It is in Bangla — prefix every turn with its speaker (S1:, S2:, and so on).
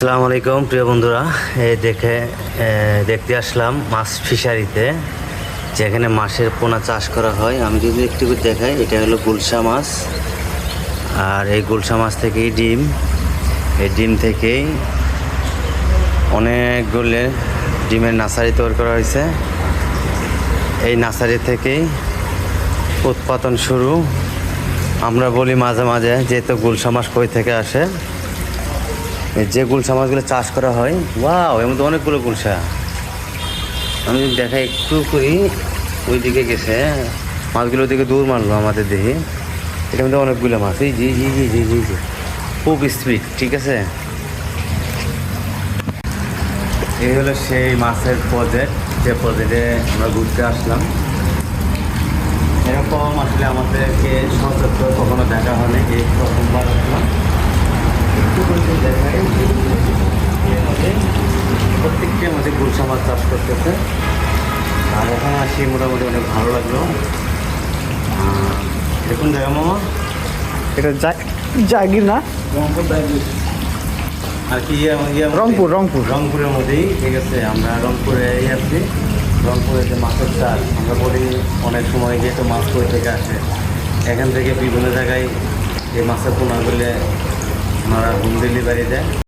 S1: আসসালামু আলাইকুম প্রিয় বন্ধুরা, এই দেখতে আসলাম মাছ ফিশারিতে, যেখানে মাছের পোনা চাষ করা হয়। আমি যদি একটু দেখাই, এটা হলো গুলশা মাছ। আর এই গুলশা মাছ থেকেই ডিম, এই ডিম থেকেই অনেকগুলো ডিমের নার্সারি তৈরি করা হয়েছে। এই নার্সারি থেকেই উৎপাদন শুরু। আমরা বলি মাঝে মাঝে, যেহেতু গুলশা মাছ কই থেকে আসে, যে গুলশা মাছগুলো চাষ করা হয়। ওয়াও, এর মধ্যে অনেকগুলো গুলশা। আমি যদি দেখাই একটু করি, ওই দিকে গেছে মাছগুলো, ওদিকে দৌড় মারলো আমাদের দেহে। এটার মধ্যে অনেকগুলো মাছ। এই জি জি জি জি জি জি খুব স্পিড, ঠিক আছে। এই হলো সেই মাছের প্রজেক্ট, যে প্রজেক্টে আমরা ঘুরতে আসলাম। এরকম আসলে আমাদেরকে সচরাচর কখনো দেখা হয়নি, এই প্রথমবার আসলাম। একটু করে দেখাই, প্রত্যেকটা মাঝে গুলশা মাছ চাষ করতেছে। আর এখানে আসি মোটামুটি অনেক ভালো লাগলো। দেখুন জায়গা মামা,
S2: এটা জাগির না,
S1: আর কি
S2: রংপুর রংপুর
S1: রংপুরের মধ্যেই, ঠিক আছে। আমরা রংপুরে আছি। রংপুরে যে মাছের চাষ, আমরা বলি অনেক সময় যেহেতু মাছ কই থেকে আসে, এখান থেকে বিভিন্ন জায়গায় এই মাছের পোনাগুলো ওনারা হোম ডেলিভারি দেয়।